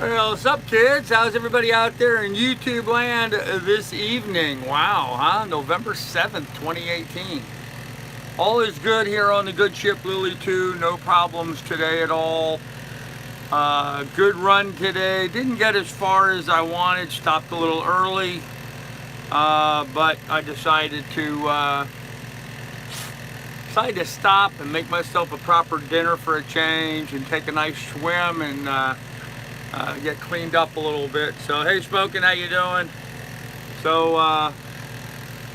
Well, what's up, kids? How's everybody out there in YouTube land this evening? Wow, huh? November 7th, 2018. All is good here on the good ship Lily 2. No problems today at all. Good run today. Didn't get as far as I wanted. Stopped a little early. But I decided to stop and make myself a proper dinner for a change and take a nice swim and get cleaned up a little bit. So hey, Smoking, how you doing? So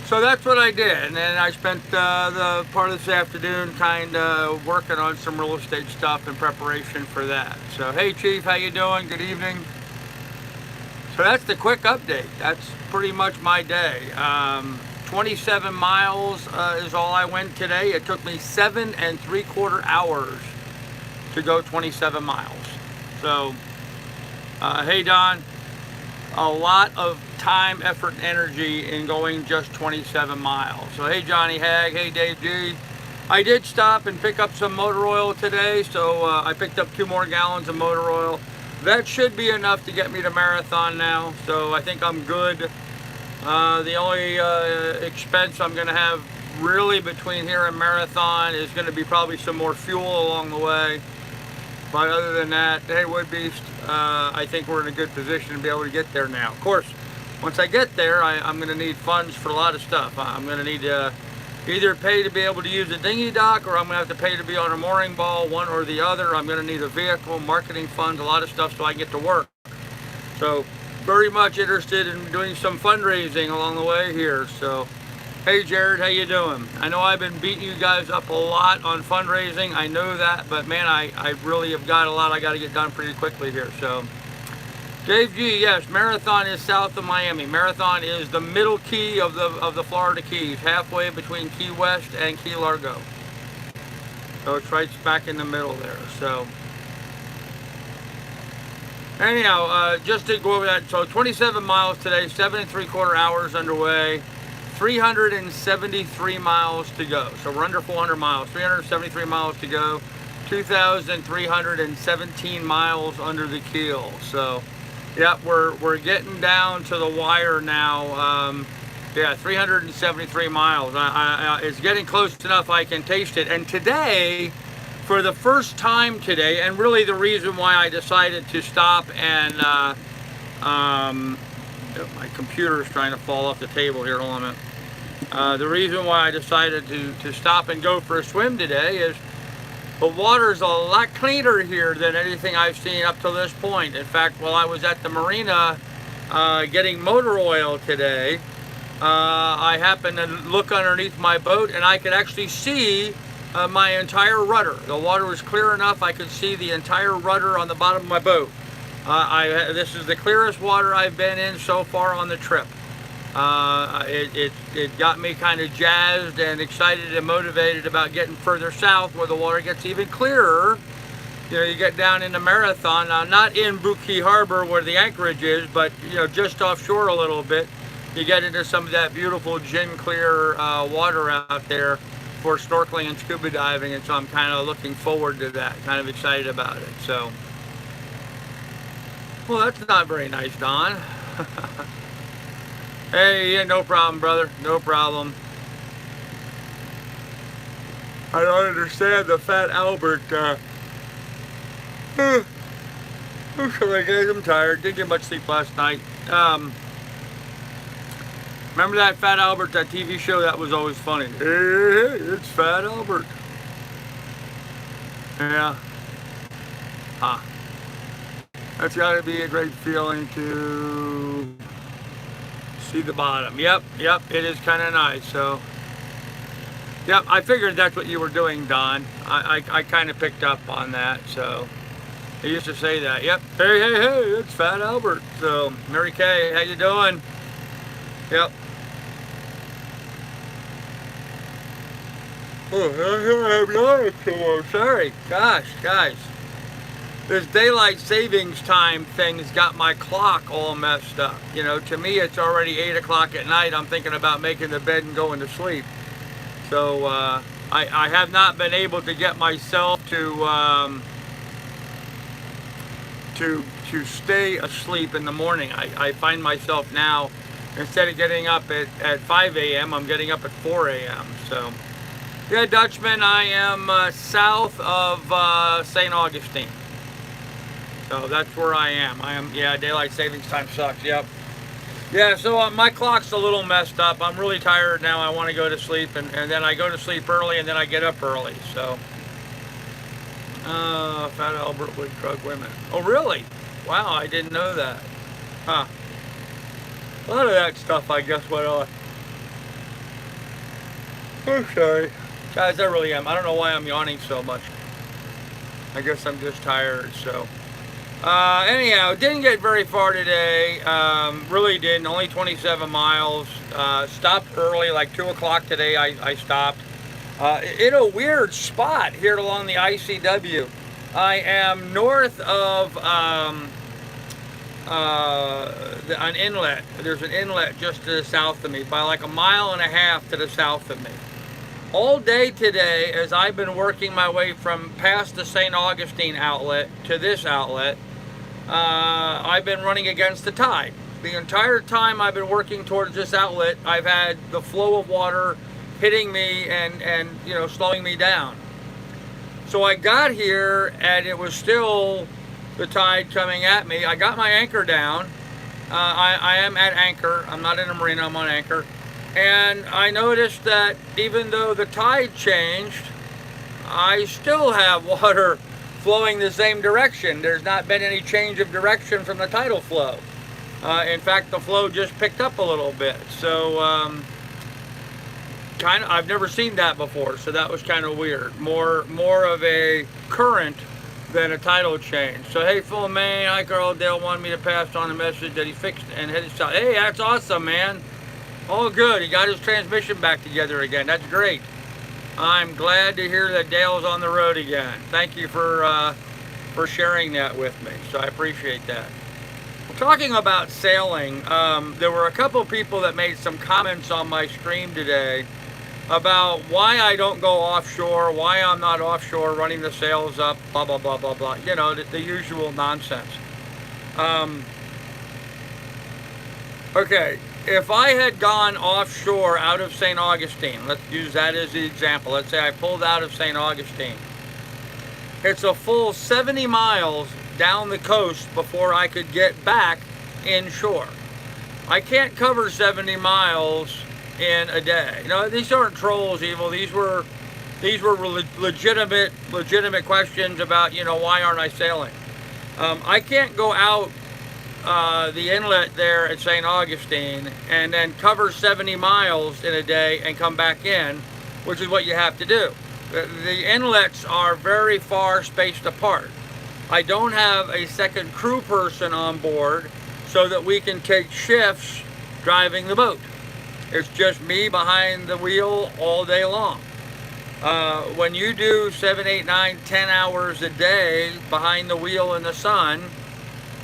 that's what I did, and then I spent the part of this afternoon kind of working on some real estate stuff in preparation for that. So hey, Chief, how you doing? Good evening. So that's the quick update. That's pretty much my day. 27 miles is all I went today. It took me 7 3/4 hours to go 27 miles. So hey, Don, a lot of time, effort, and energy in going just 27 miles. So hey, Johnny Hag, hey, Dave G. I did stop and pick up some motor oil today, so I picked up 2 more gallons of motor oil. That should be enough to get me to marathon now, so I think I'm good. The only expense I'm going to have really between here and marathon is going to be probably some more fuel along the way. But other than that, hey, Wood Beast, I think we're in a good position to be able to get there now. Of course, once I get there, I'm going to need funds for a lot of stuff. I'm going to need to either pay to be able to use a dinghy dock, or I'm going to have to pay to be on a mooring ball, one or the other. I'm going to need a vehicle, marketing funds, a lot of stuff so I can get to work. So very much interested in doing some fundraising along the way here. So hey, Jared, how you doing? I know I've been beating you guys up a lot on fundraising. I know that, but man, I really have got a lot I got to get done pretty quickly here. So Dave G, yes, Marathon is south of Miami. Marathon is the middle key of the Florida Keys, halfway between Key West and Key Largo. So it's right smack in the middle there. So anyhow, just to go over that, so 27 miles today, 7 3/4 hours underway, 373 miles to go. So we're under 400 miles, 373 miles to go, 2,317 miles under the keel. So yeah, we're getting down to the wire now. Yeah, 373 miles. It's getting close enough I can taste it. And today, for the first time today, and really the reason why I decided to stop and my computer is trying to fall off the table here. Hold on a minute. The reason why I decided to stop and go for a swim today is the water's a lot cleaner here than anything I've seen up to this point. In fact, while I was at the marina getting motor oil today, I happened to look underneath my boat and I could actually see my entire rudder. The water was clear enough I could see the entire rudder on the bottom of my boat. This is the clearest water I've been in so far on the trip. It got me kind of jazzed and excited and motivated about getting further south where the water gets even clearer. You know, you get down into Marathon, now not in Buki Harbor where the anchorage is, but you know, just offshore a little bit. You get into some of that beautiful gin clear water out there for snorkeling and scuba diving, and so I'm kind of looking forward to that, kind of excited about it. So, well, that's not very nice, Don. Hey, yeah, no problem, brother. No problem. I don't understand the Fat Albert. I'm sorry, guys. I'm tired. Didn't get much sleep last night. Remember that Fat Albert, that TV show? That was always funny. Hey, it's Fat Albert. Yeah. Huh. That's got to be a great feeling to see the bottom. Yep, it is kind of nice. So, yep, I figured that's what you were doing, Don. I kind of picked up on that. So, they used to say that. Yep. Hey, it's Fat Albert. So, Mary Kay, how you doing? Yep. Oh, sorry. Gosh, guys. This daylight savings time thing's got my clock all messed up. You know, to me it's already 8 o'clock at night. I'm thinking about making the bed and going to sleep. So I have not been able to get myself to to stay asleep in the morning. I find myself now, instead of getting up at 5 a.m., I'm getting up at 4 a.m. So, yeah, Dutchman, I am south of St. Augustine. So that's where I am. Yeah, daylight savings time sucks, yep. Yeah, so my clock's a little messed up. I'm really tired now. I want to go to sleep, and then I go to sleep early, and then I get up early, so. Fat Albert would drug women. Oh, really? Wow, I didn't know that. Huh. A lot of that stuff, I guess, went on. Oh, sorry. Guys, I really am. I don't know why I'm yawning so much. I guess I'm just tired, so. Anyhow, didn't get very far today. Really didn't. Only 27 miles. Stopped early, like 2 o'clock today I stopped. In a weird spot here along the ICW. I am north of an inlet. There's an inlet just to the south of me, by like 1.5 miles to the south of me. All day today, as I've been working my way from past the St. Augustine outlet to this outlet, I've been running against the tide. The entire time I've been working towards this outlet, I've had the flow of water hitting me and you know, slowing me down. So I got here and it was still the tide coming at me. I got my anchor down. I am at anchor. I'm not in a marina, I'm on anchor. And I noticed that even though the tide changed, I still have water flowing the same direction. There's not been any change of direction from the tidal flow. In fact, the flow just picked up a little bit. So I've never seen that before, so that was kind of weird. More of a current than a tidal change. So hey, Phil Maine, hi Carl, Dale wanted me to pass on a message that he fixed and hit his shot. Hey, that's awesome, man. All good. He got his transmission back together again. That's great. I'm glad to hear that Dale's on the road again. Thank you for sharing that with me. So I appreciate that. Talking about sailing, there were a couple people that made some comments on my stream today about why I don't go offshore, why I'm not offshore running the sails up, blah, blah, blah, blah, blah. You know, the usual nonsense. Okay, if I had gone offshore out of St. Augustine, let's use that as the example. Let's say I pulled out of St. Augustine. It's a full 70 miles down the coast before I could get back inshore. I can't cover 70 miles in a day. You know, these aren't trolls, evil. These were legitimate questions about, you know, why aren't I sailing? I can't go out the inlet there at St. Augustine and then cover 70 miles in a day and come back in, which is what you have to do. The inlets are very far spaced apart. I don't have a second crew person on board so that we can take shifts driving the boat. It's just me behind the wheel all day long. When you do 7, 8, 9, 10 hours a day behind the wheel in the sun,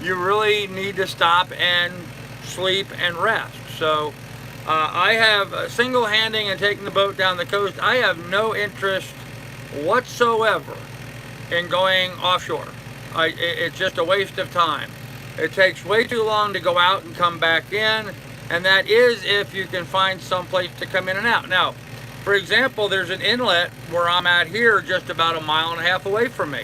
you really need to stop and sleep and rest. So I have single-handing and taking the boat down the coast. I have no interest whatsoever in going offshore. It's just a waste of time. It takes way too long to go out and come back in, and that is if you can find some place to come in and out. Now, for example, there's an inlet where I'm at here just about 1.5 miles away from me.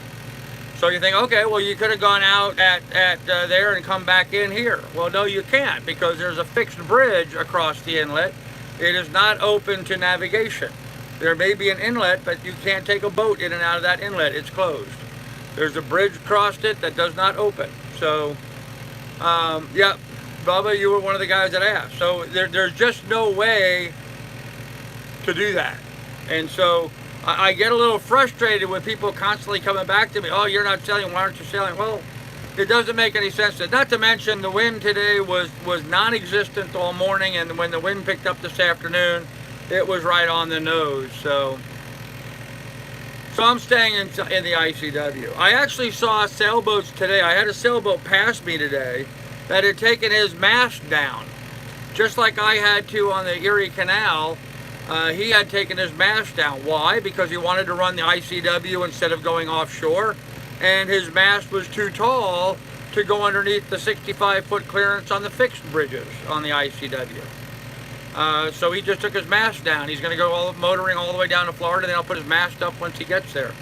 So you think, okay, well, you could have gone out at there and come back in here. Well, no, you can't, because there's a fixed bridge across the inlet. It is not open to navigation. There may be an inlet, but you can't take a boat in and out of that inlet. It's closed. There's a bridge across it that does not open. So, yeah, Bubba, you were one of the guys that asked. So there's just no way to do that. And so I get a little frustrated with people constantly coming back to me, oh, you're not sailing, why aren't you sailing? Well, it doesn't make any sense. Not to mention the wind today was non-existent all morning, and when the wind picked up this afternoon, it was right on the nose. So I'm staying in the ICW. I actually saw sailboats today. I had a sailboat pass me today that had taken his mast down, just like I had to on the Erie Canal. He had taken his mast down. Why? Because he wanted to run the ICW instead of going offshore, and his mast was too tall to go underneath the 65-foot clearance on the fixed bridges on the ICW. So he just took his mast down. He's going to go motoring all the way down to Florida, then I'll put his mast up once he gets there.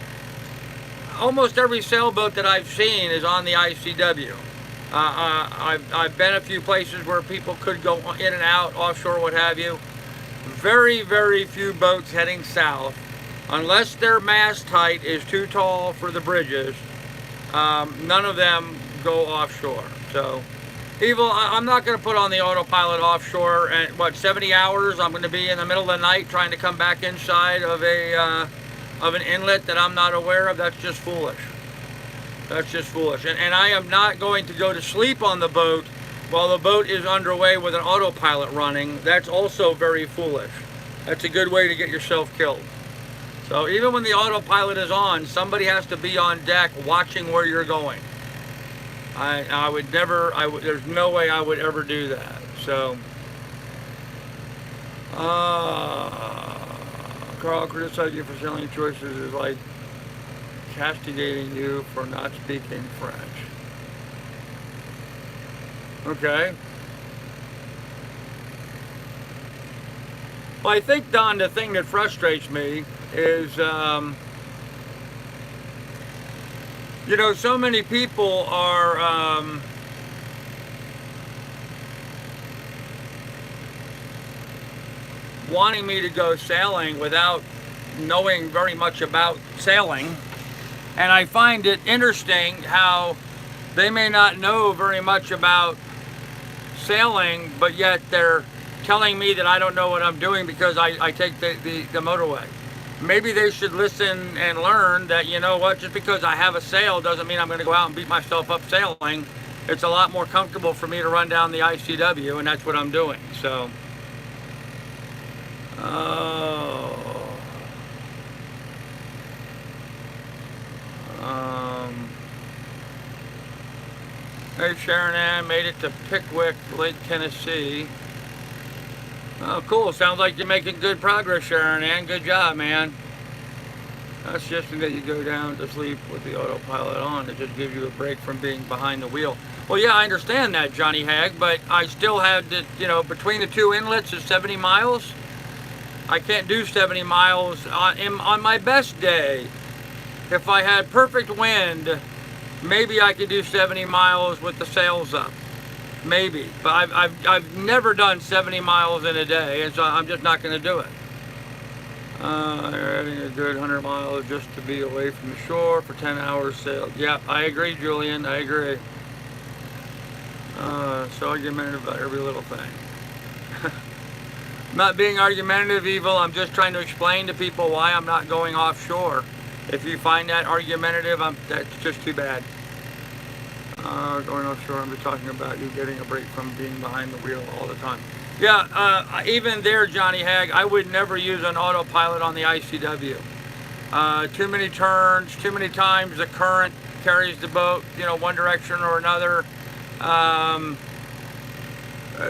Almost every sailboat that I've seen is on the ICW. I've been a few places where people could go in and out, offshore, what have you. Very, very few boats heading south, unless their mast height is too tall for the bridges. None of them go offshore. So, Evil, I'm not going to put on the autopilot offshore. And what, 70 hours? I'm going to be in the middle of the night trying to come back inside of an inlet that I'm not aware of. That's just foolish. That's just foolish. And I am not going to go to sleep on the boat while the boat is underway with an autopilot running. That's also very foolish. That's a good way to get yourself killed. So even when the autopilot is on, somebody has to be on deck watching where you're going. I would never, there's no way I would ever do that. So, Carl criticized you for sailing choices is like castigating you for not speaking French. Okay. Well, I think, Don, the thing that frustrates me is, you know, so many people are wanting me to go sailing without knowing very much about sailing. And I find it interesting how they may not know very much about sailing, but yet they're telling me that I don't know what I'm doing because I take the motorway. Maybe they should listen and learn that, you know what, just because I have a sail doesn't mean I'm going to go out and beat myself up sailing. It's a lot more comfortable for me to run down the ICW, and that's what I'm doing. So, hey, Sharon Ann, made it to Pickwick, Lake Tennessee. Oh, cool. Sounds like you're making good progress, Sharon Ann. Good job, man. Not suggesting that you go down to sleep with the autopilot on. It just gives you a break from being behind the wheel. Well, yeah, I understand that, Johnny Hag, but I still had to, you know, between the two inlets is 70 miles. I can't do 70 miles on my best day. If I had perfect wind, maybe I could do 70 miles with the sails up. Maybe, but I've never done 70 miles in a day, and so I'm just not going to do it. You're adding a good 100 miles just to be away from the shore for 10 hours sail. Yeah, I agree, Julian. I agree. So argumentative about every little thing. Not being argumentative, Evil. I'm just trying to explain to people why I'm not going offshore. If you find that argumentative, that's just too bad. Going offshore, I'm just talking about you getting a break from being behind the wheel all the time. Yeah, even there, Johnny Hag, I would never use an autopilot on the ICW. Too many turns, too many times the current carries the boat, you know, one direction or another.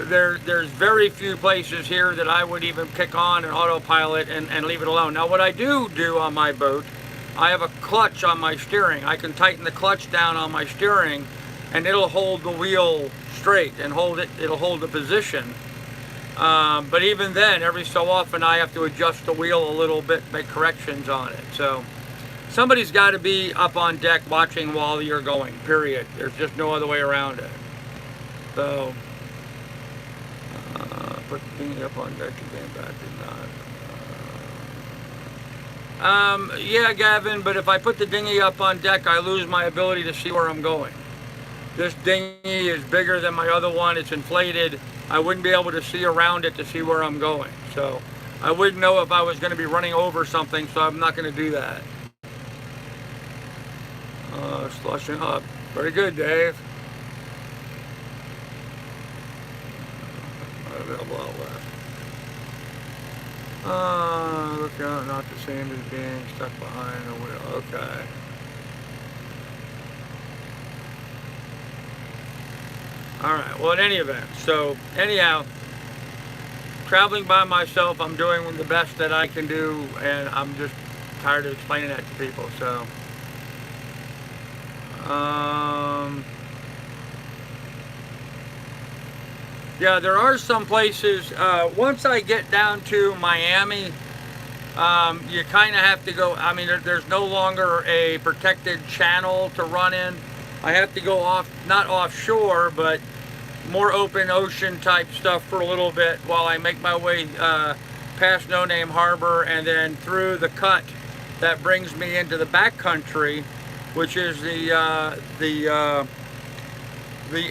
There's very few places here that I would even kick on an autopilot and leave it alone. Now, what I do on my boat, I have a clutch on my steering. I can tighten the clutch down on my steering and it'll hold the wheel straight and it'll hold the position. But even then, every so often I have to adjust the wheel a little bit, make corrections on it. So somebody's got to be up on deck watching while you're going, period. There's just no other way around it. So, put the thing up on deck again, back did not. Yeah, Gavin, but if I put the dinghy up on deck, I lose my ability to see where I'm going. This dinghy is bigger than my other one. It's inflated. I wouldn't be able to see around it to see where I'm going. So I wouldn't know if I was going to be running over something, so I'm not going to do that. Slushing up. Very good, Dave. Available out left. Look out, not the same as being stuck behind the wheel. Okay. Alright, well, in any event, so anyhow, traveling by myself, I'm doing the best that I can do, and I'm just tired of explaining that to people, so. Yeah, there are some places, once I get down to Miami, you kind of have to go, I mean, there's no longer a protected channel to run in. I have to go off, not offshore, but more open ocean type stuff for a little bit while I make my way past No Name Harbor and then through the cut that brings me into the backcountry, which is the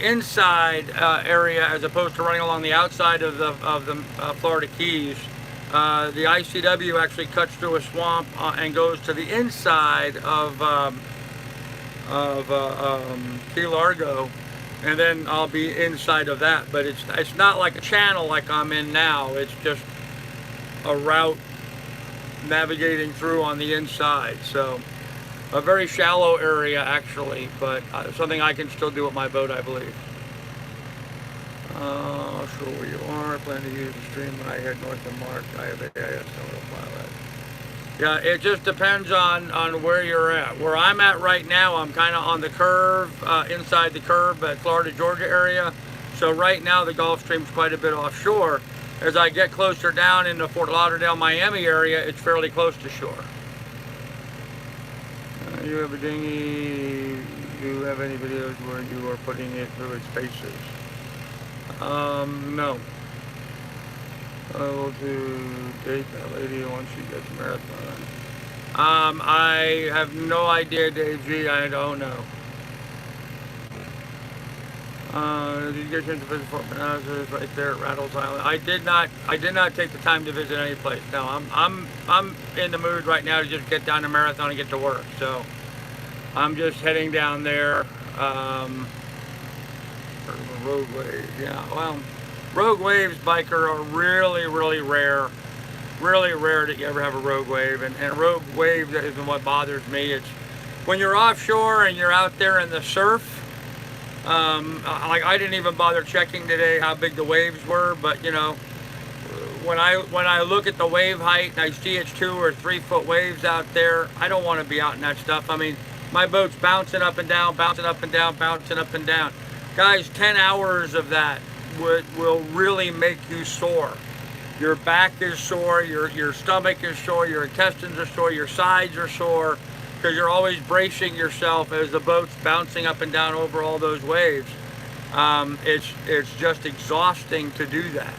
inside area as opposed to running along the outside of the Florida Keys. The ICW actually cuts through a swamp and goes to the inside of Key Largo, and then I'll be inside of that. But it's not like a channel like I'm in now. It's just a route navigating through on the inside. So a very shallow area actually, but something I can still do with my boat, I believe. Sure where you are. I plan to use the stream when I head north of Mark. I have AIS, so I'll file that. Yeah, it just depends on where you're at. Where I'm at right now, I'm kind of on the curve, inside the curve at Florida, Georgia area. So right now the Gulf Stream's quite a bit offshore. As I get closer down into Fort Lauderdale, Miami area, it's fairly close to shore. You have a dinghy. Do you have any videos where you are putting it through its paces? No. I will date that lady once she gets marathon. I have no idea, Dave G. I don't know. Did you get a chance to visit Fort Manassas right there at Rattles Island? I did not take the time to visit any place. No, I'm in the mood right now to just get down to Marathon and get to work. So I'm just heading down there. Rogue waves, yeah. Well, rogue waves, biker, are really, really rare. Really rare that you ever have a rogue wave. And rogue wave isn't what bothers me. It's when you're offshore and you're out there in the surf. Like I didn't even bother checking today how big the waves were, but you know, when I look at the wave height and I see it's 2 or 3 foot waves out there, I don't want to be out in that stuff. I mean, my boat's bouncing up and down, bouncing up and down, bouncing up and down. Guys, 10 hours of that will really make you sore. Your back is sore, your stomach is sore, your intestines are sore, your sides are sore, because you're always bracing yourself as the boat's bouncing up and down over all those waves. It's just exhausting to do that.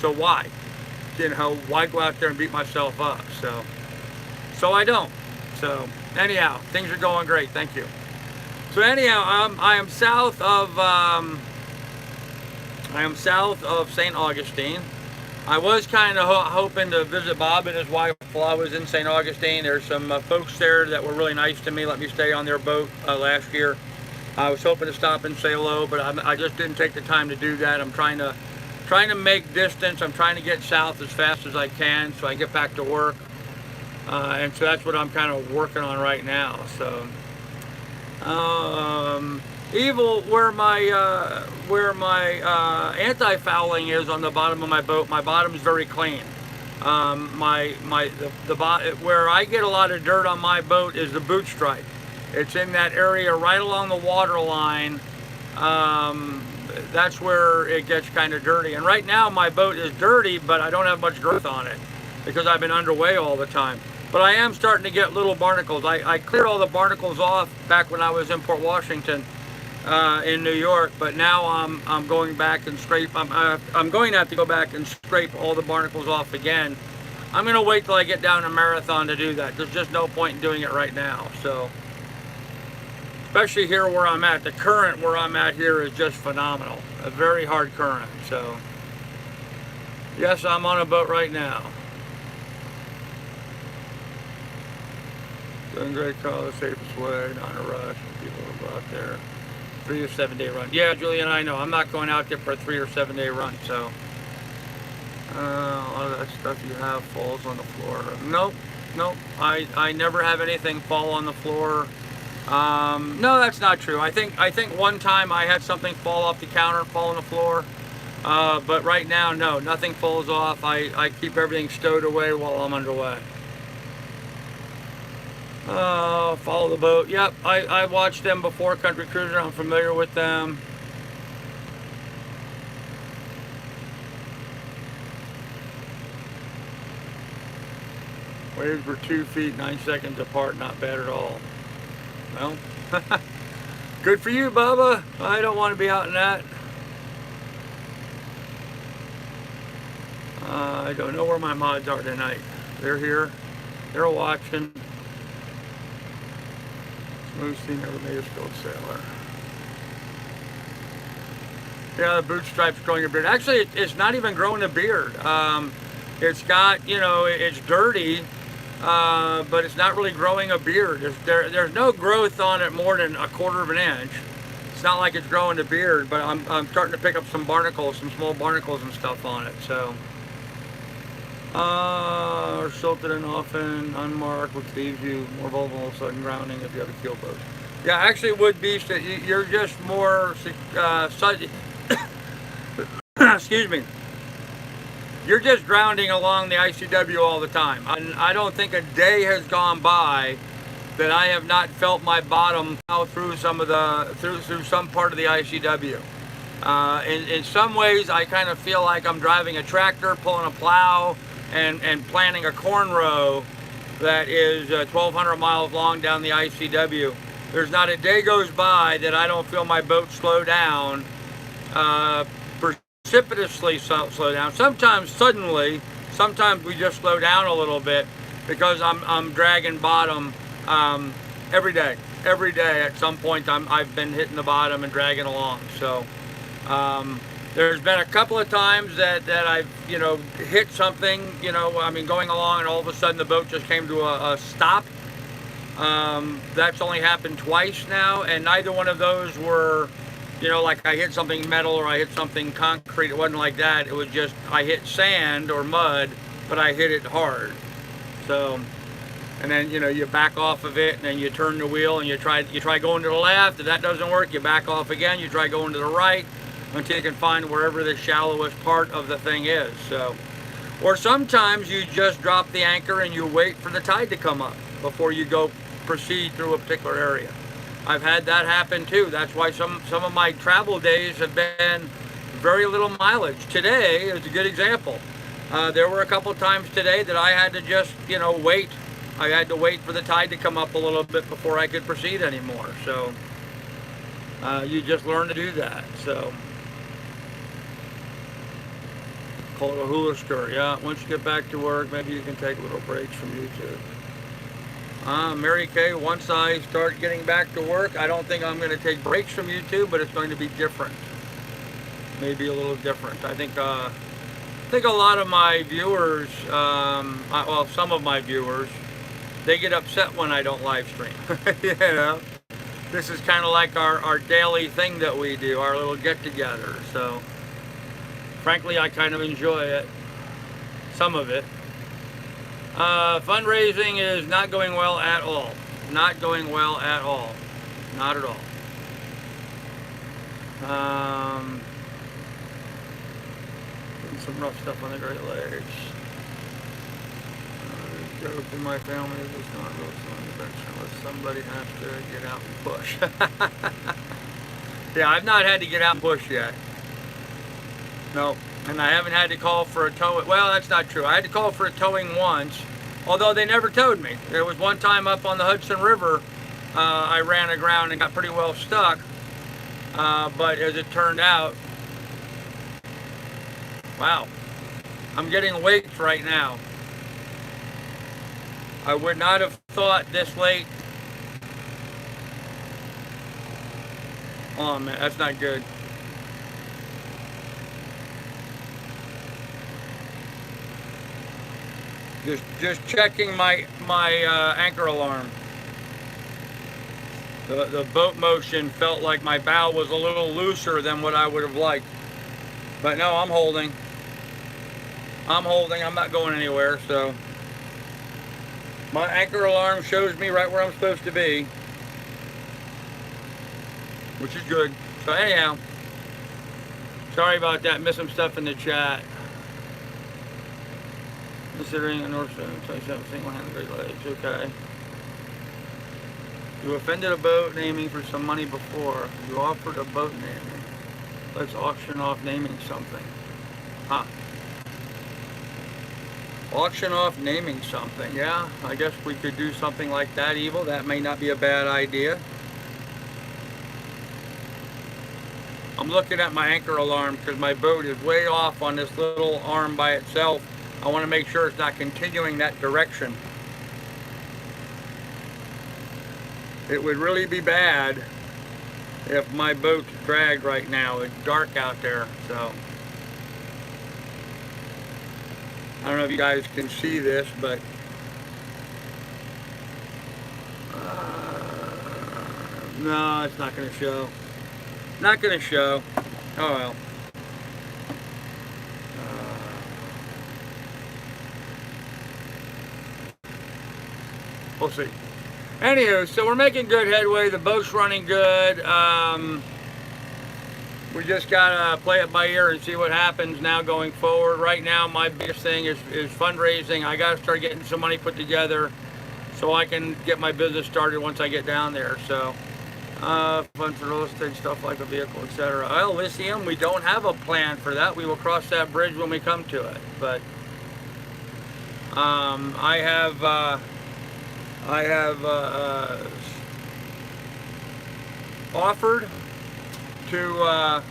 So why? You know, why go out there and beat myself up? So I don't. So anyhow, things are going great. Thank you. So anyhow, I am south of St. Augustine. I was kind of hoping to visit Bob and his wife while I was in St. Augustine. There's some folks there that were really nice to me, let me stay on their boat last year. I was hoping to stop and say hello, but I just didn't take the time to do that. I'm trying to make distance. I'm trying to get south as fast as I can so I get back to work. And so that's what I'm kind of working on right now. So, Evil, where my anti-fouling is on the bottom of my boat, my bottom's very clean. Where I get a lot of dirt on my boat is the boot stripe. It's in that area right along the water line. That's where it gets kind of dirty. And right now my boat is dirty, but I don't have much girth on it because I've been underway all the time. But I am starting to get little barnacles. I cleared all the barnacles off back when I was in Port Washington in New York, but now I'm going back and scrape. I'm going to have to go back and scrape all the barnacles off again. I'm going to wait till I get down to Marathon to do that. There's just no point in doing it right now. So, especially here where I'm at, the current where I'm at here is just phenomenal. A very hard current. So, yes, I'm on a boat right now. Doing great call, the safest way, not in a rush. People will go out there. 3 or 7 day run. Yeah, Julian, I know. I'm not going out there for a 3 or 7 day run, so. A lot of that stuff you have falls on the floor. Nope. I never have anything fall on the floor. No, that's not true. I think one time I had something fall off the counter, fall on the floor. But right now, no, nothing falls off. I keep everything stowed away while I'm underway. Follow the boat. Yep, I watched them before, Country Cruiser. I'm familiar with them. Waves were 2 feet, 9 seconds apart. Not bad at all. Well, good for you, Bubba. I don't want to be out in that. I don't know where my mods are tonight. They're here. They're watching. Smooth Sea never made a skilled sailor. Yeah, the boot stripe's growing a beard. Actually, it's not even growing a beard. It's got, you know, it's dirty, but it's not really growing a beard. There's no growth on it more than 1/4 of an inch. It's not like it's growing a beard, but I'm starting to pick up some barnacles, some small barnacles and stuff on it. So, are silted and often unmarked, which leaves you more vulnerable to sudden grounding if you have a keel post. Yeah, actually, it would be. You're just more sudden. Excuse me. You're just grounding along the ICW all the time. I don't think a day has gone by that I have not felt my bottom through some of the through some part of the ICW. In some ways, I kind of feel like I'm driving a tractor, pulling a plow, and planting a corn row that is 1,200 miles long down the ICW. There's not a day goes by that I don't feel my boat slow down, precipitously slow down. Sometimes suddenly, sometimes we just slow down a little bit because I'm dragging bottom every day. Every day at some point I've been hitting the bottom and dragging along. So there's been a couple of times that I've, you know, hit something, you know, I mean, going along and all of a sudden the boat just came to a stop. That's only happened twice now, and neither one of those were, you know, like I hit something metal or I hit something concrete. It wasn't like that. It was just I hit sand or mud, but I hit it hard. So, and then, you know, you back off of it and then you turn the wheel and you try going to the left. If that doesn't work, you back off again. You try going to the right until you can find wherever the shallowest part of the thing is. So, or sometimes you just drop the anchor and you wait for the tide to come up before you go proceed through a particular area. I've had that happen too. That's why some of my travel days have been very little mileage. Today is a good example. There were a couple times today that I had to just, you know, wait. I had to wait for the tide to come up a little bit before I could proceed anymore. So you just learn to do that. So call it a hula skirt. Yeah, once you get back to work, maybe you can take little breaks from YouTube. Mary Kay, once I start getting back to work, I don't think I'm going to take breaks from YouTube, but it's going to be different. Maybe a little different. I think a lot of my viewers, well, some of my viewers, they get upset when I don't live stream. You know, this is kind of like our daily thing that we do, our little get-together. So, frankly, I kind of enjoy it. Some of it. Fundraising is not going well at all. Not going well at all. Not at all. Some rough stuff on the Great Lakes. Joke in my family is not really on the bench unless somebody has to get out and push. Yeah, I've not had to get out and push yet. No. And I haven't had to call for a tow. Well, that's not true. I had to call for a towing once, although they never towed me. There was one time up on the Hudson River, I ran aground and got pretty well stuck. But as it turned out, wow, I'm getting wakes right now. I would not have thought this late. Oh man, that's not good. Just checking my anchor alarm. The boat motion felt like my bow was a little looser than what I would have liked. But no, I'm holding. I'm holding. I'm not going anywhere. So my anchor alarm shows me right where I'm supposed to be, which is good. So anyhow, sorry about that. Missed some stuff in the chat. Considering a North 27 single-handed Great Lakes, okay. You offended a boat naming for some money before. You offered a boat naming. Let's auction off naming something. Huh. Auction off naming something. Yeah, I guess we could do something like that, Evil. That may not be a bad idea. I'm looking at my anchor alarm because my boat is way off on this little arm by itself. I want to make sure it's not continuing that direction. It would really be bad if my boat's dragged right now. It's dark out there, so I don't know if you guys can see this, but no, it's not going to show. Not going to show. Oh well. We'll see. Anywho, so we're making good headway. The boat's running good. We just gotta play it by ear and see what happens now going forward. Right now, my biggest thing is fundraising. I gotta start getting some money put together so I can get my business started once I get down there. So, funds for real estate, stuff like a vehicle, etc. Well, lithium, we don't have a plan for that. We will cross that bridge when we come to it. But I have offered to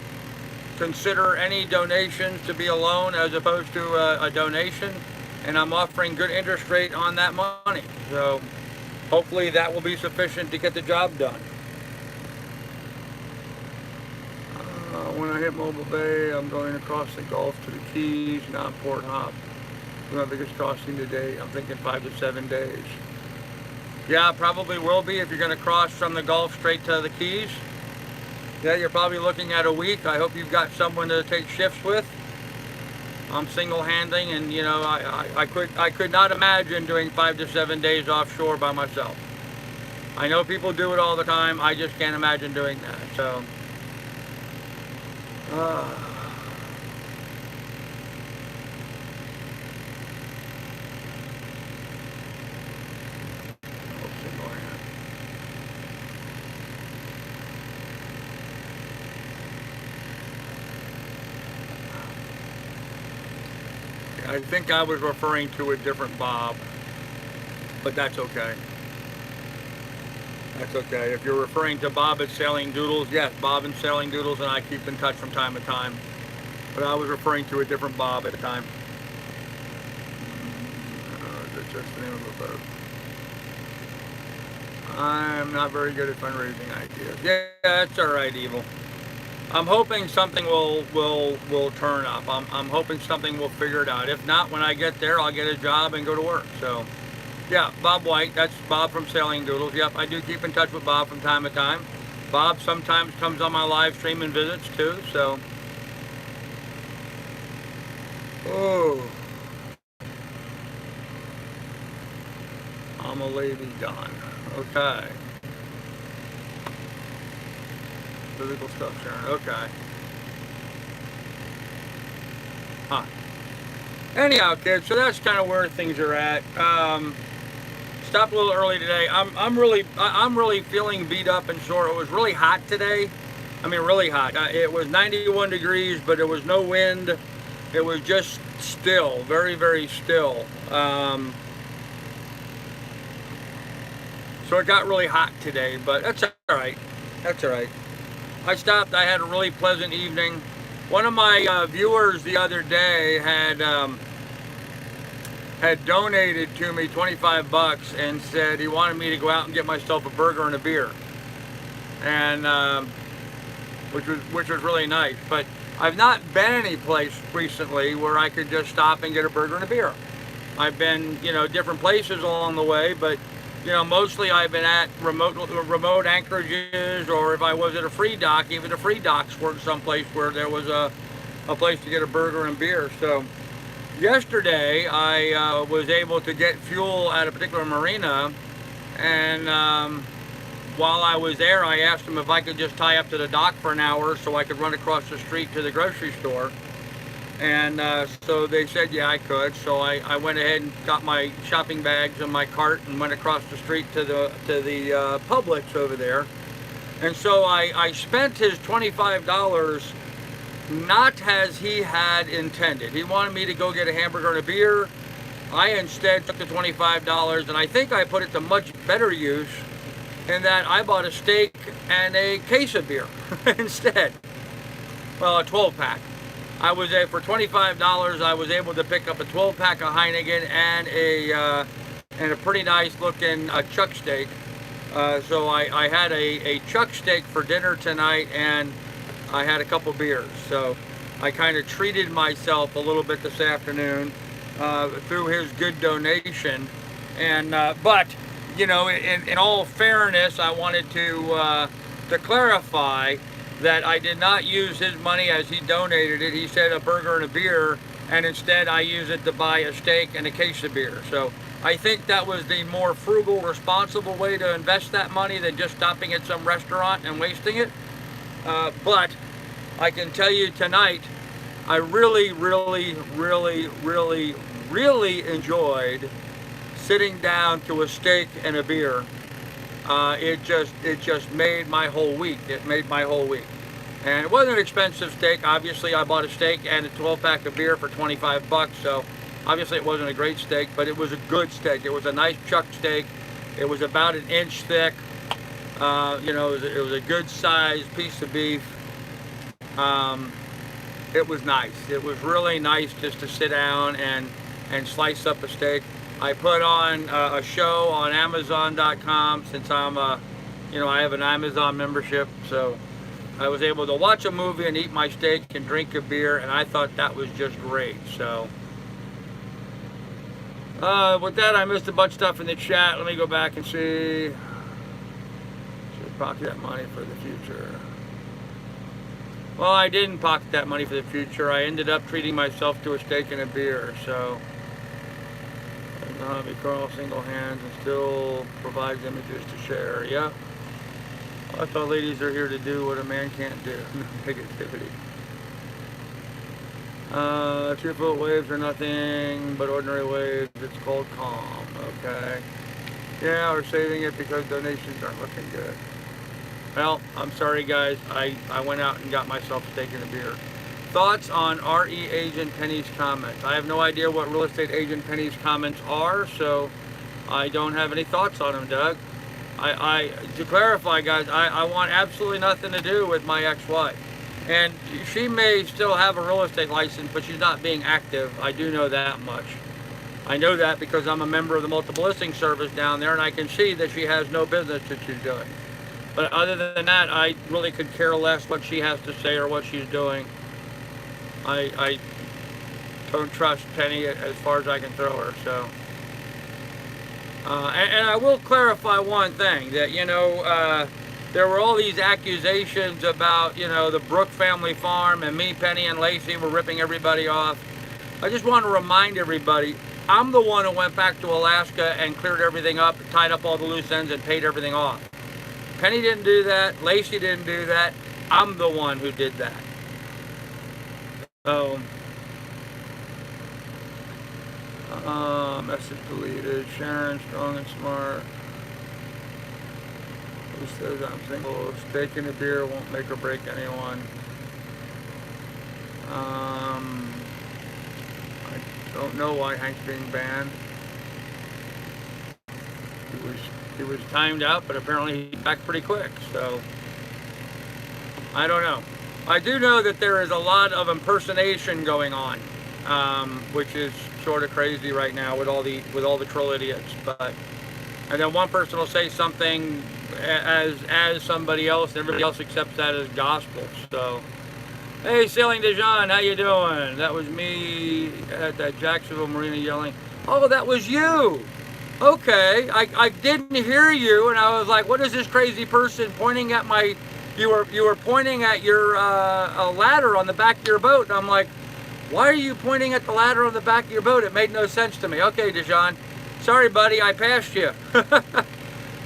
consider any donations to be a loan as opposed to a donation, and I'm offering good interest rate on that money. So hopefully that will be sufficient to get the job done. When I hit Mobile Bay, I'm going across the Gulf to the Keys, not Port Hop. I think it's costing today. I'm thinking 5 to 7 days. Yeah, probably will be if you're going to cross from the Gulf straight to the Keys. Yeah, you're probably looking at a week. I hope you've got someone to take shifts with. I'm single-handing, and you know, I could not imagine doing 5 to 7 days offshore by myself. I know people do it all the time. I just can't imagine doing that. So, I think I was referring to a different Bob, but that's okay. That's okay. If you're referring to Bob at Sailing Doodles, yes, Bob and Sailing Doodles and I keep in touch from time to time. But I was referring to a different Bob at the time. That's just the name of the boat. I'm not very good at fundraising ideas. Yeah, that's all right, Evil. I'm hoping something will turn up. I'm hoping something will figure it out. If not, when I get there, I'll get a job and go to work. So, yeah, Bob White. That's Bob from Sailing Doodles. Yep, I do keep in touch with Bob from time to time. Bob sometimes comes on my live stream and visits too. So, oh, I'm a lady done. Okay. Physical stuff, Sharon. Okay. Huh. Anyhow, kids, so that's kind of where things are at. Stopped a little early today. I'm really feeling beat up and sore. It was really hot today. I mean, really hot. It was 91 degrees, but there was no wind. It was just still, very, very still. So it got really hot today, but that's all right. That's all right. I stopped. I had a really pleasant evening. One of my viewers the other day had donated to me 25 bucks and said he wanted me to go out and get myself a burger and a beer, and which was really nice. But I've not been any place recently where I could just stop and get a burger and a beer. I've been, you know, different places along the way, but you know, mostly I've been at remote anchorages, or if I was at a free dock, even the free docks were someplace where there was a place to get a burger and beer. So yesterday I was able to get fuel at a particular marina, and while I was there I asked them if I could just tie up to the dock for an hour so I could run across the street to the grocery store. And so they said, yeah, I could. So I went ahead and got my shopping bags and my cart and went across the street to the Publix over there. And so I spent his $25 not as he had intended. He wanted me to go get a hamburger and a beer, I instead took the $25 and I think I put it to much better use in that I bought a steak and a case of beer instead. Well, a 12-pack. I was for $25. I was able to pick up a 12-pack of Heineken and a pretty nice looking chuck steak. So I had a chuck steak for dinner tonight, and I had a couple beers. So I kind of treated myself a little bit this afternoon through his good donation. And but you know, in all fairness, I wanted to clarify that I did not use his money as he donated it. He said a burger and a beer, and instead I used it to buy a steak and a case of beer. So I think that was the more frugal, responsible way to invest that money than just stopping at some restaurant and wasting it. But I can tell you tonight, I really, really, really, really, really enjoyed sitting down to a steak and a beer. It just made my whole week. It made my whole week. And it wasn't an expensive steak. Obviously, I bought a steak and a 12-pack of beer for 25 bucks. So obviously it wasn't a great steak, but it was a good steak. It was a nice chuck steak. It was about an inch thick. You know, it was a good sized piece of beef. It was nice. It was really nice just to sit down and slice up a steak. I put on a show on Amazon.com since I'm you know, I have an Amazon membership, so I was able to watch a movie and eat my steak and drink a beer, and I thought that was just great. So with that, I missed a bunch of stuff in the chat. Let me go back and see. Should pocket that money for the future. Well, I didn't pocket that money for the future. I ended up treating myself to a steak and a beer. So hobby Carl single hands and still provides images to share. Yep. I thought ladies are here to do what a man can't do. Negativity. 2-foot waves are nothing but ordinary waves. It's called calm. Okay. Yeah, we're saving it because donations aren't looking good. Well, I'm sorry guys. I went out and got myself a steak and a beer. Thoughts on RE Agent Penny's comments? I have no idea what Real Estate Agent Penny's comments are, so I don't have any thoughts on them, Doug. To clarify, guys, I want absolutely nothing to do with my ex-wife. And she may still have a real estate license, but she's not being active. I do know that much. I know that because I'm a member of the multiple listing service down there, and I can see that she has no business that she's doing. But other than that, I really could care less what she has to say or what she's doing. I don't trust Penny as far as I can throw her. So, and I will clarify one thing, that, you know, there were all these accusations about, you know, the Brook family farm, and me, Penny, and Lacey were ripping everybody off. I just want to remind everybody, I'm the one who went back to Alaska and cleared everything up, tied up all the loose ends, and paid everything off. Penny didn't do that. Lacey didn't do that. I'm the one who did that. So, message deleted. Sharon, strong and smart. Who says I'm single? Steak and a beer won't make or break anyone. I don't know why Hank's being banned. He was timed out, but apparently he's back pretty quick. So I don't know. I do know that there is a lot of impersonation going on, which is sort of crazy right now with all the troll idiots. But and then one person will say something as somebody else, and everybody else accepts that as gospel. So, hey, Sailing Dijon, how you doing? That was me at that Jacksonville Marina yelling, "Oh, that was you." Okay, I didn't hear you, and I was like, what is this crazy person pointing at my? You were pointing at your a ladder on the back of your boat, and I'm like, why are you pointing at the ladder on the back of your boat? It made no sense to me. Okay, Dijon, sorry, buddy, I passed you.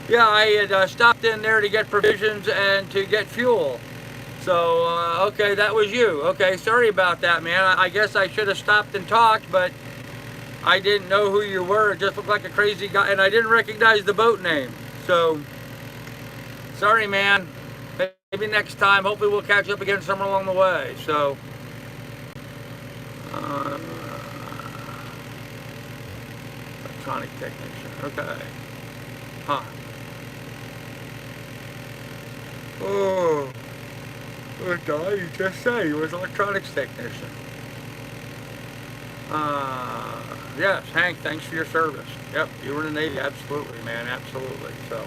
Yeah, I had stopped in there to get provisions and to get fuel. So okay, that was you. Okay, sorry about that, man. I guess I should have stopped and talked, but I didn't know who you were. It just looked like a crazy guy, and I didn't recognize the boat name. So, sorry, man. Maybe next time. Hopefully we'll catch up again somewhere along the way. So, electronic technician. Okay. Huh. Oh. What did you just say? He was an electronics technician. Yes, Hank, thanks for your service. Yep, you were in the Navy. Absolutely, man. Absolutely. So,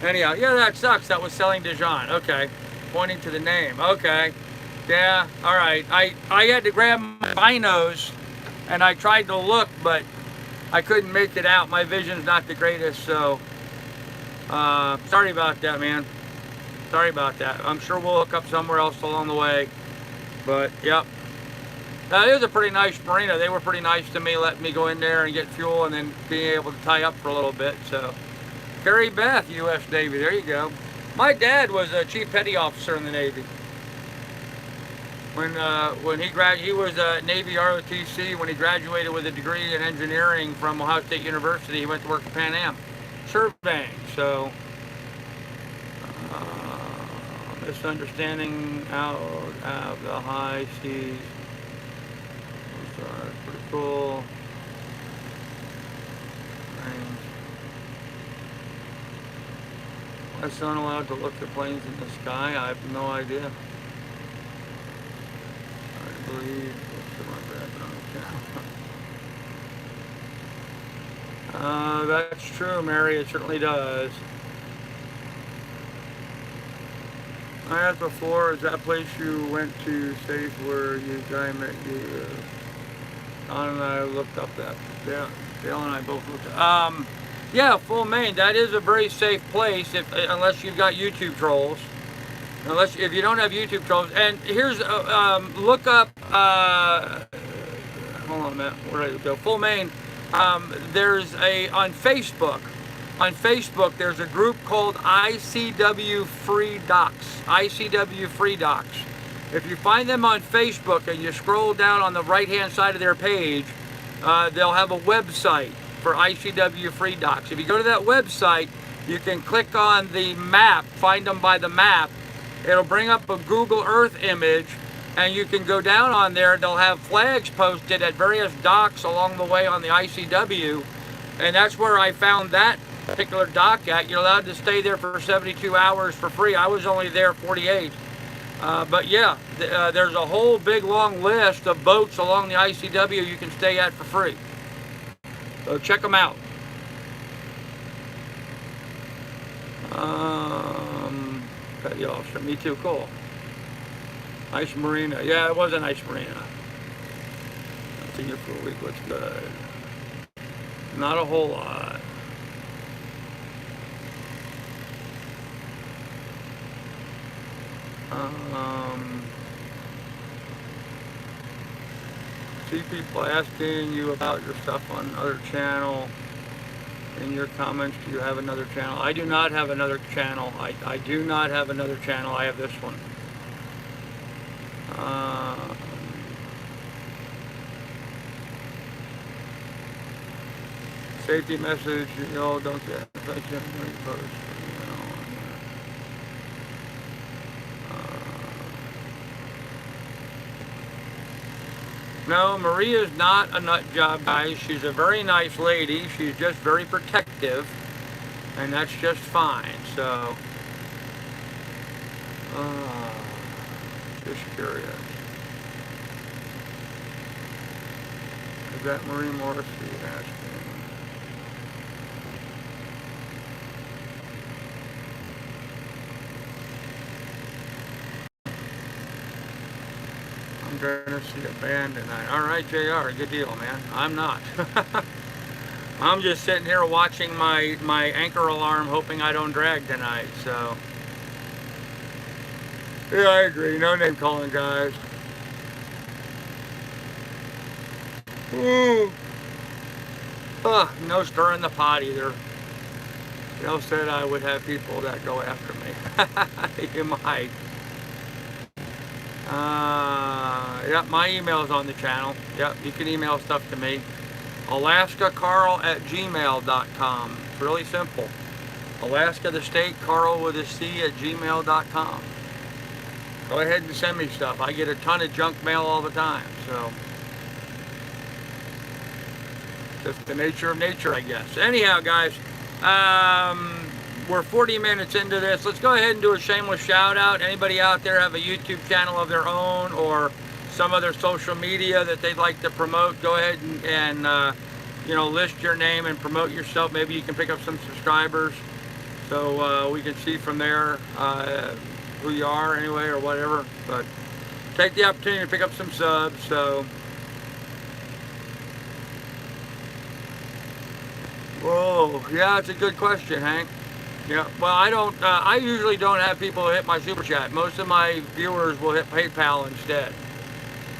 anyhow, yeah, that sucks. That was selling Dijon. Okay. Pointing to the name. Okay. Yeah, all right. I had to grab my binos and I tried to look, but I couldn't make it out. My vision's not the greatest, so sorry about that, man. Sorry about that. I'm sure we'll hook up somewhere else along the way. But, yep. Now, it was a pretty nice marina. They were pretty nice to me, letting me go in there and get fuel and then being able to tie up for a little bit. So, Carrie Beth, U.S. Navy. There you go. My dad was a Chief Petty Officer in the Navy. When he was a Navy ROTC. When he graduated with a degree in engineering from Ohio State University, he went to work at Pan Am surveying. So, misunderstanding out of the high seas. That's pretty cool. My son allowed to look at planes in the sky? I have no idea. I believe that's true, Mary. It certainly does. I asked before, is that place you went to safe where you guy met you? Don and I looked up that. Yeah, Dale and I both looked up. Yeah, Full Main. That is a very safe place, unless you've got YouTube trolls. If you don't have YouTube trolls. And here's look up. Hold on a minute. Where did it go? Full Main. There's on Facebook. On Facebook, there's a group called ICW Free Docs. ICW Free Docs. If you find them on Facebook and you scroll down on the right-hand side of their page, they'll have a website for ICW Free Docs. If you go to that website, you can click on the map, find them by the map. It'll bring up a Google Earth image, and you can go down on there. They'll have flags posted at various docks along the way on the ICW, and that's where I found that particular dock at. You're allowed to stay there for 72 hours for free. I was only there 48. But yeah, there's a whole big long list of boats along the ICW you can stay at for free. So check them out. Petty officer, me too, cool. Nice marina. Yeah, it was a nice marina. I've been here for a week, what's good? Not a whole lot. See people asking you about your stuff on other channel. In your comments, do you have another channel? I do not have another channel. I do not have another channel. I have this one. Safety message, y'all don't get affected when you post. No, Maria's not a nut job, guys. She's a very nice lady. She's just very protective, and that's just fine. So, just curious. Is that Marie Morrissey asking? I'm gonna see a band tonight. All right, JR, good deal, man. I'm not. I'm just sitting here watching my anchor alarm, hoping I don't drag tonight. So, yeah, I agree. No name calling, guys. Ooh. No stirring the pot either. Dale said I would have people that go after me. You might. Yep, my email's on the channel. Yep, you can email stuff to me. AlaskaCarl@gmail.com. It's really simple. Alaska the state, Carl with a C @gmail.com. Go ahead and send me stuff. I get a ton of junk mail all the time. So Just the nature of nature, I guess. Anyhow, guys, we're 40 minutes into this. Let's go ahead and do a shameless shout out. Anybody out there have a YouTube channel of their own or some other social media that they'd like to promote? Go ahead and you know, list your name and promote yourself. Maybe you can pick up some subscribers, so we can see from there who you are anyway, or whatever. But take the opportunity to pick up some subs. So, whoa, yeah, it's a good question, Hank. Yeah, well, I don't. I usually don't have people hit my super chat. Most of my viewers will hit PayPal instead.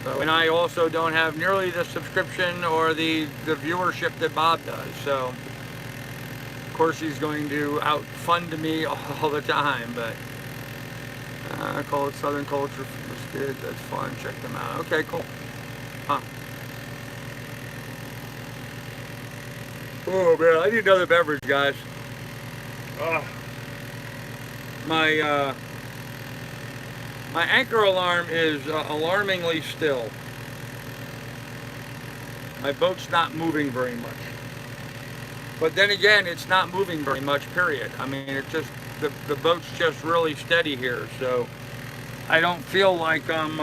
So, and I also don't have nearly the subscription or the viewership that Bob does. So, of course, he's going to outfund me all the time. But I call it Southern Culture for Kids. That's fun. Check them out. Okay, cool. Huh. Oh man, I need another beverage, guys. My my anchor alarm is alarmingly still. My boat's not moving very much. But then again, it's not moving very much, period. I mean, it's just, the boat's just really steady here. So I don't feel like I'm,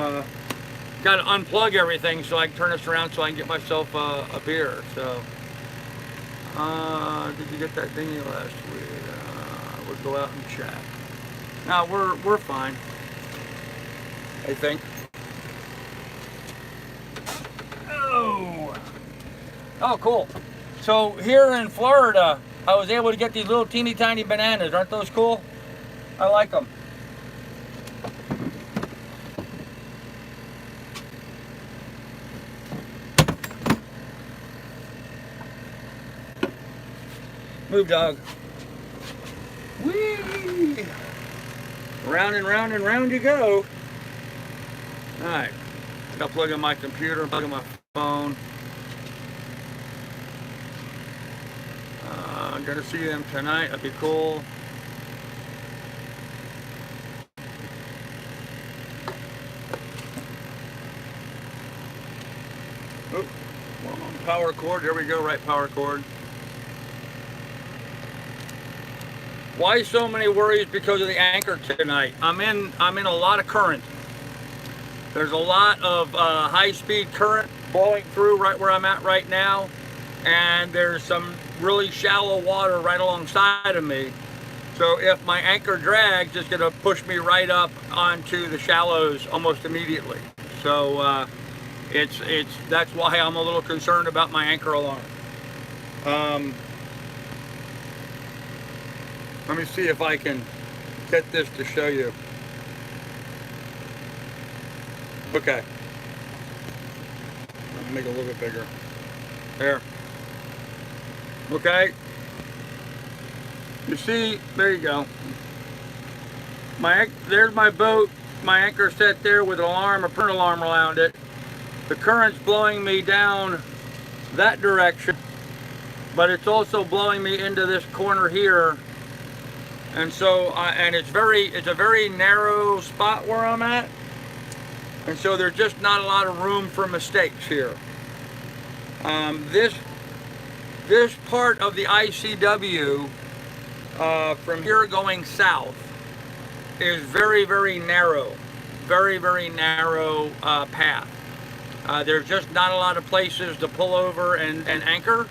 got to unplug everything so I can turn this around so I can get myself a beer. So, did you get that thingy last week? We'll go out and check. No, we're fine, I think. Oh, cool. So here in Florida, I was able to get these little teeny tiny bananas. Aren't those cool? I like them. Move, dog. Whee! Round and round and round you go. All right. I'll plug in my computer, plug in my phone. I'm gonna see them tonight. That'd be cool. Oh, power cord. There we go. Right power cord. Why so many worries? Because of the anchor tonight. I'm in a lot of current. There's a lot of high-speed current blowing through right where I'm at right now, and there's some really shallow water right alongside of me. So if my anchor drags, it's going to push me right up onto the shallows almost immediately. So that's why I'm a little concerned about my anchor alarm. Let me see if I can get this to show you. Okay. Let me make it a little bit bigger. There. Okay. You see, there you go. There's my boat. My anchor set there with an alarm, a print alarm around it. The current's blowing me down that direction, but it's also blowing me into this corner here. And so, and it's a very narrow spot where I'm at. And so there's just not a lot of room for mistakes here. This part of the ICW, from here going south, is very, very narrow. Very, very narrow path. There's just not a lot of places to pull over and anchor.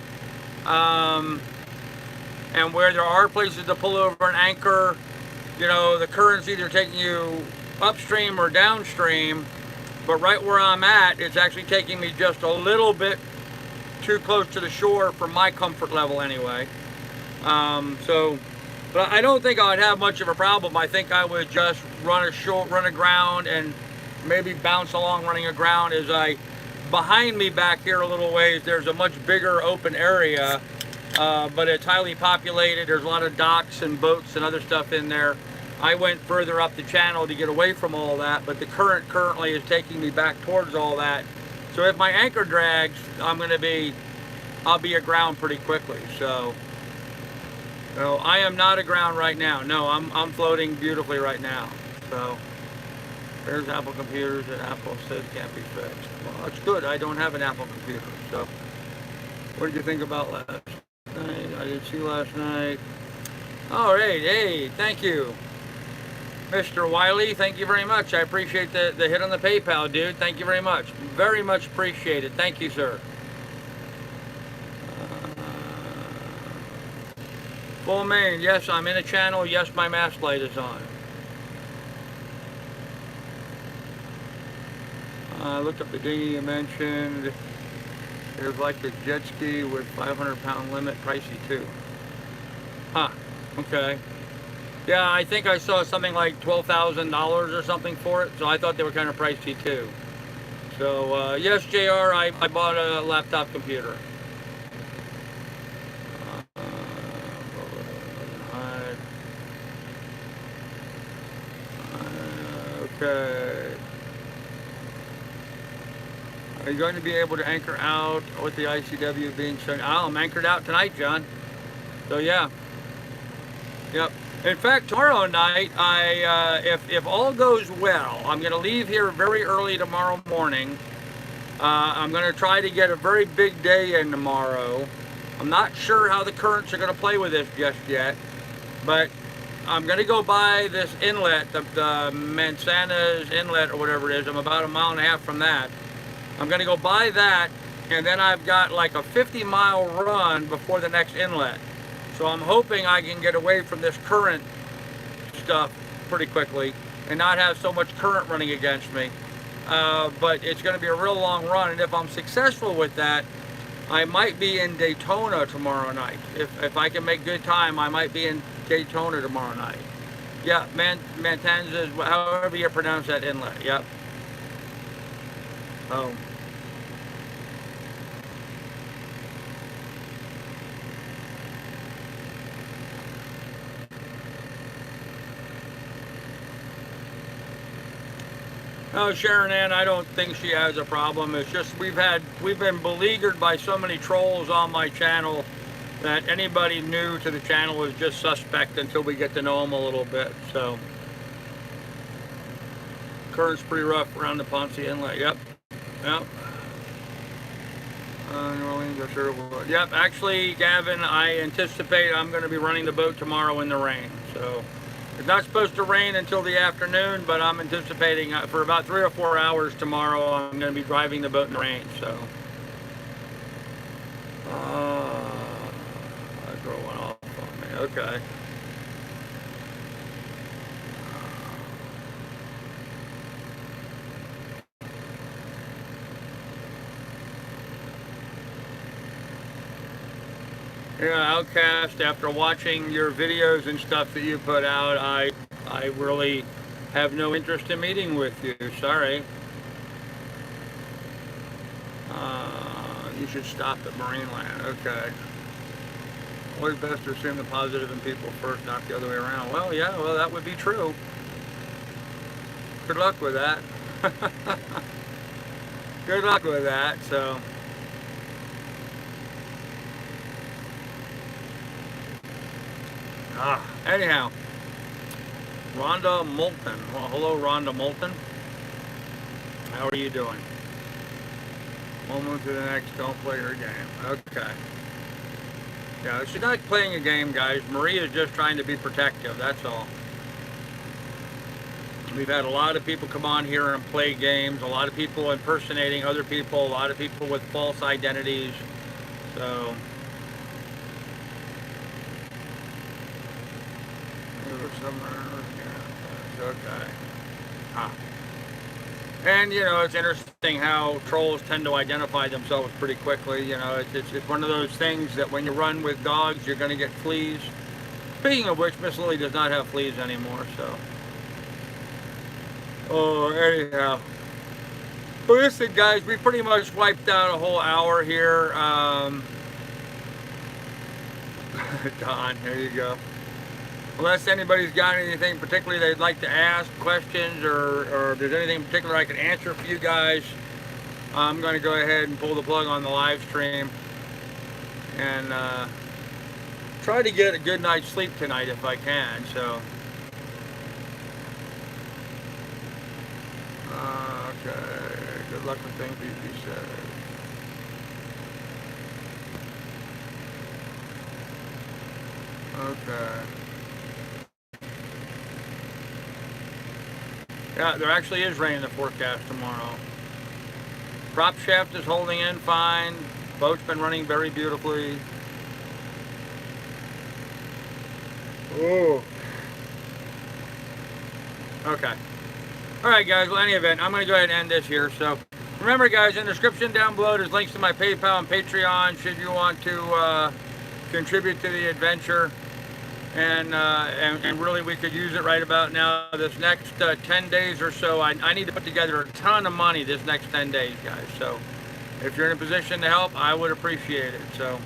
And where there are places to pull over and anchor, you know, the current's either taking you upstream or downstream. But right where I'm at, it's actually taking me just a little bit too close to the shore for my comfort level anyway. But I don't think I would have much of a problem. I think I would just run aground and maybe bounce along running aground behind me back here a little ways, there's a much bigger open area, but it's highly populated. There's a lot of docks and boats and other stuff in there. I went further up the channel to get away from all that, but the current currently is taking me back towards all that. So if my anchor drags, I'll be aground pretty quickly. So I am not aground right now. No, I'm floating beautifully right now. So there's Apple computers that Apple says can't be fixed. Well, that's good. I don't have an Apple computer, so What did you think about last night? I didn't see last night. All right, hey, thank you, Mr. Wiley. Thank you very much. I appreciate the hit on the PayPal, dude. Thank you very much. Very much appreciated. Thank you, sir. Full main. Yes, I'm in a channel. Yes, my mast light is on. Look up the dinghy you mentioned. There's like a jet ski with 500-pound limit, pricey too. Huh, okay. Yeah, I think I saw something like $12,000 or something for it, so I thought they were kind of pricey too. So, yes, JR, I bought a laptop computer. Okay. Are you going to be able to anchor out with the ICW being shown? Oh, I'm anchored out tonight, John. So yeah. Yep. In fact, tomorrow night, if all goes well, I'm going to leave here very early tomorrow morning. I'm going to try to get a very big day in tomorrow. I'm not sure how the currents are going to play with this just yet, but I'm going to go by this inlet, the Manzana's inlet or whatever it is. I'm about 1.5 miles from that. I'm going to go by that, and then I've got like a 50-mile run before the next inlet. So I'm hoping I can get away from this current stuff pretty quickly and not have so much current running against me. But it's going to be a real long run, and if I'm successful with that, I might be in Daytona tomorrow night. If I can make good time, I might be in Daytona tomorrow night. Yeah, Matanzas, however you pronounce that inlet, yep. Oh. No, Sharon Ann, I don't think she has a problem. It's just we've been beleaguered by so many trolls on my channel that anybody new to the channel is just suspect until we get to know them a little bit. So current's pretty rough around the Ponce Inlet. Yep. Yep. New Orleans, I'm sure it will. Yep. Actually, Gavin, I anticipate I'm going to be running the boat tomorrow in the rain. So. It's not supposed to rain until the afternoon, but I'm anticipating for about 3 or 4 hours tomorrow I'm going to be driving the boat in the rain, so. I throw one off on me, okay. Yeah, Outcast, after watching your videos and stuff that you put out, I really have no interest in meeting with you. Sorry. You should stop at Marineland. Okay. Always best to assume the positive in people first, not the other way around. Well, yeah, well, that would be true. Good luck with that. Good luck with that, so. Anyhow, Rhonda Moulton. Well, hello, Rhonda Moulton. How are you doing? One move to the next, don't play her game. Okay. Yeah, she's not playing a game, guys. Maria's just trying to be protective, that's all. We've had a lot of people come on here and play games, a lot of people impersonating other people, a lot of people with false identities, so. Okay. Huh. And you know, it's interesting how trolls tend to identify themselves pretty quickly. You know, it's one of those things that when you run with dogs, you're going to get fleas. Speaking of which, Miss Lily does not have fleas anymore, so. Oh, anyhow. Well, listen, guys, we pretty much wiped out a whole hour here. Don, there you go. Unless anybody's got anything particularly they'd like to ask, questions, or if there's anything in particular I can answer for you guys, I'm going to go ahead and pull the plug on the live stream and try to get a good night's sleep tonight if I can. So, okay, good luck with things you said. Okay. Yeah, there actually is rain in the forecast tomorrow. Prop shaft is holding in fine. Boat's been running very beautifully. Oh. Okay. All right, guys. Well, any event, I'm going to go ahead and end this here. So, remember, guys, in the description down below, there's links to my PayPal and Patreon should you want to contribute to the adventure. And really, we could use it right about now. This next 10 days or so, I need to put together a ton of money this next 10 days, guys. So, if you're in a position to help, I would appreciate it. So,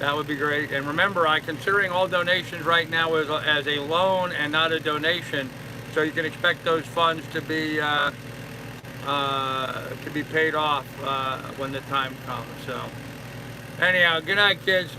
that would be great. And remember, I'm considering all donations right now as a loan and not a donation. So you can expect those funds to be paid off when the time comes. So, anyhow, good night, kids.